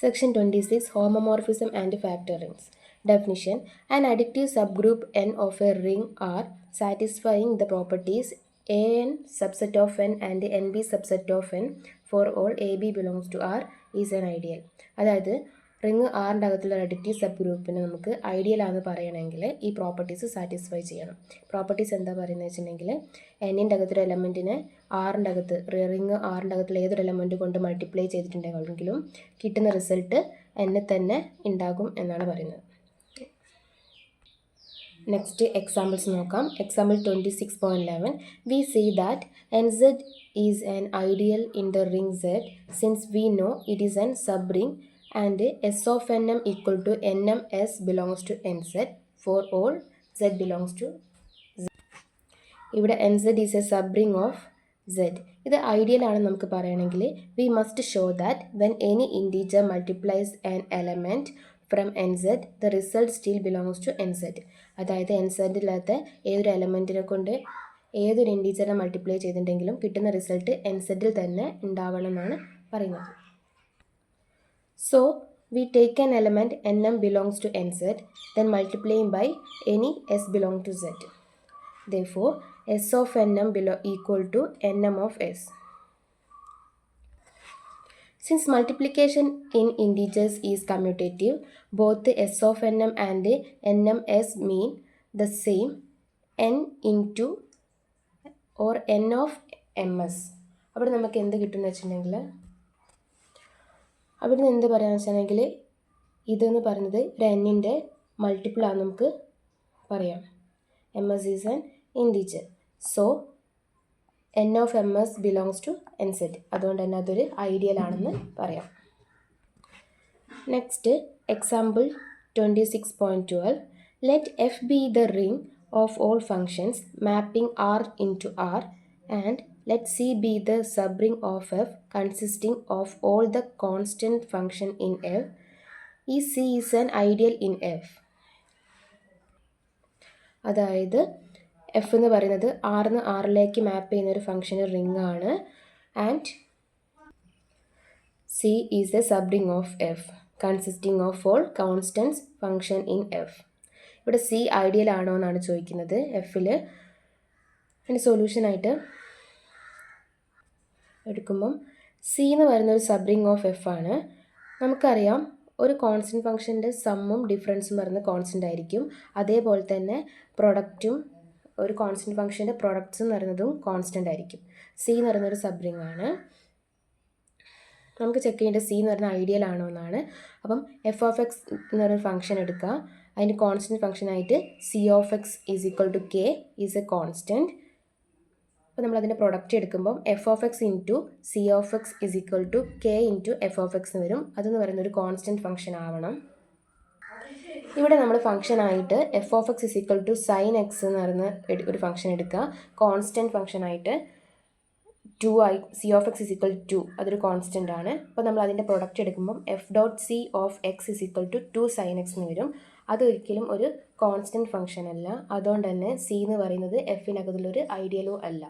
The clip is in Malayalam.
Section 26 Homomorphism and factor rings. Definition: an additive subgroup N of a ring R satisfying the properties An subset of N and Nb subset of N for all AB belongs to R is an ideal. അതായത് റിങ് ആറിൻ്റെ അകത്തുള്ള അഡിക്റ്റീവ് സബ് ഗ്രൂപ്പിന് നമുക്ക് ഐഡിയൽ ആണെന്ന് പറയണമെങ്കിൽ ഈ പ്രോപ്പർട്ടീസ് സാറ്റിസ്ഫൈ ചെയ്യണം. പ്രോപ്പർട്ടീസ് എന്താ പറയുന്നത് വെച്ചിട്ടുണ്ടെങ്കിൽ എന്നിൻ്റെ അകത്തൊരു എലമെൻറ്റിനെ ആറിൻ്റെ അകത്ത് റിങ് ആറിൻ്റെ അകത്തുള്ള ഏതൊരു എലമെൻറ്റ് കൊണ്ട് മൾട്ടിപ്ലൈ ചെയ്തിട്ടുണ്ടെങ്കിലും കിട്ടുന്ന റിസൾട്ട് എന്നെ തന്നെ ഉണ്ടാകും എന്നാണ് പറയുന്നത്. നെക്സ്റ്റ് എക്സാമ്പിൾസ് നോക്കാം. Example 26.11 we see that nz is an ideal in the ring Z since we know it is an subring and S of nm equal to nm S belongs to nz for all Z belongs to Z. ഇവിടെ nz is a subring of Z. ഇത് ഐഡിയൽ ആണെന്ന് നമുക്ക് പറയണമെങ്കിൽ we must show that when any integer multiplies an element from nz the result still belongs to nz. അതായത് nzയിലകത്ത് ഏതൊരു എലമെൻറ്റിനെ കൊണ്ട് ഏതൊരു ഇൻറ്റീജറിനെ മൾട്ടിപ്ലൈ ചെയ്തിട്ടുണ്ടെങ്കിലും കിട്ടുന്ന റിസൾട്ട് nzൽ തന്നെ ഉണ്ടാവണം എന്നാണ് പറയുന്നത്. So we take an element nm belongs to nz then multiplying by any s belong to z. Therefore s of nm equal to nm of s. Since multiplication in integers is commutative, both s of nm and nm s mean the same n into or n of ms. അവിടെ നമുക്ക് എന്ത് കിട്ടുമെന്ന് വെച്ചിട്ടുണ്ടെങ്കിൽ അവിടെ നിന്ന് എന്ത് പറയുകയെന്ന് വെച്ചിട്ടുണ്ടെങ്കിൽ ഇതെന്ന് പറയുന്നത് ഒരു എന്നിൻ്റെ മൾട്ടിപ്പിളാണ് നമുക്ക് പറയാം. M S is an integer. So n of ms belongs to nz. അതുകൊണ്ട് തന്നെ അതൊരു ഐഡിയൽ ആണെന്ന് പറയാം. Next example 26.12 let f be the ring of all functions mapping r into r and let c be the subring of f consisting of all the constant function in f if c is an ideal in f. അതായത് എഫ് എന്ന് പറയുന്നത് ആറിന് ആറിലേക്ക് മാപ്പ് ചെയ്യുന്ന ഒരു ഫംഗ്ഷൻ റിംഗ് ആണ് and c is a subring of f consisting of all constants function in f. ഇവിടെ സി ഐഡിയൽ ആണോ എന്നാണ് ചോദിക്കുന്നത് എഫിൽ. അതിൻ്റെ സൊല്യൂഷനായിട്ട് എടുക്കുമ്പം സി എന്ന് പറയുന്ന ഒരു സബ്റിംഗ് ഓഫ് എഫ് ആണ്. നമുക്കറിയാം ഒരു കോൺസ്റ്റൻറ്റ് ഫംഗ്ഷൻ്റെ സമ്മും ഡിഫറൻസും പറയുന്ന കോൺസ്റ്റൻ്റ് ആയിരിക്കും. അതേപോലെ തന്നെ പ്രൊഡക്റ്റും ഒരു കോൺസ്റ്റൻറ്റ് ഫംഗ്ഷൻ്റെ പ്രൊഡക്ട്സ് എന്ന് പറയുന്നതും കോൺസ്റ്റൻ്റ് ആയിരിക്കും. സി എന്ന് പറയുന്നൊരു സബ്റിംഗ് ആണ്. നമുക്ക് ചെക്ക് ചെയ്യേണ്ടത് സി എന്ന് പറയുന്ന ഐഡിയൽ ആണോ എന്നാണ്. അപ്പം എഫ് ഓഫ് എക്സ് എന്ന് പറയുന്ന ഫംഗ്ഷൻ എടുക്കുക. അതിൻ്റെ കോൺസ്റ്റൻറ്റ് ഫംഗ്ഷനായിട്ട് c of x is equal to k is a constant. അപ്പോൾ നമ്മളതിൻ്റെ പ്രൊഡക്റ്റ് എടുക്കുമ്പം f of x into c of x is equal to k into f of x എന്ന് വരും. അതെന്ന് പറയുന്ന ഒരു കോൺസ്റ്റൻറ്റ് ഫംഗ്ഷൻ ആവണം. ഇവിടെ നമ്മൾ ഫംഗ്ഷനായിട്ട് f of x is equal to sine x എന്ന് പറയുന്ന ഒരു ഫംഗ്ഷൻ എടുക്കുക. കോൺസ്റ്റൻറ്റ് ഫംഗ്ഷനായിട്ട് 2 ആയി c of x is equal to അതൊരു കോൺസ്റ്റൻ്റ് ആണ്. അപ്പോൾ നമ്മൾ അതിൻ്റെ പ്രൊഡക്റ്റ് എടുക്കുമ്പം f dot c of x is equal to 2 sine x എന്ന് വരും. അതൊരിക്കലും ഒരു കോൺസ്റ്റൻറ്റ് ഫംഗ്ഷൻ അല്ല. അതുകൊണ്ട് തന്നെ സി എന്ന് പറയുന്നത് എഫിനകത്തുള്ളൊരു ഐഡിയലോ അല്ല.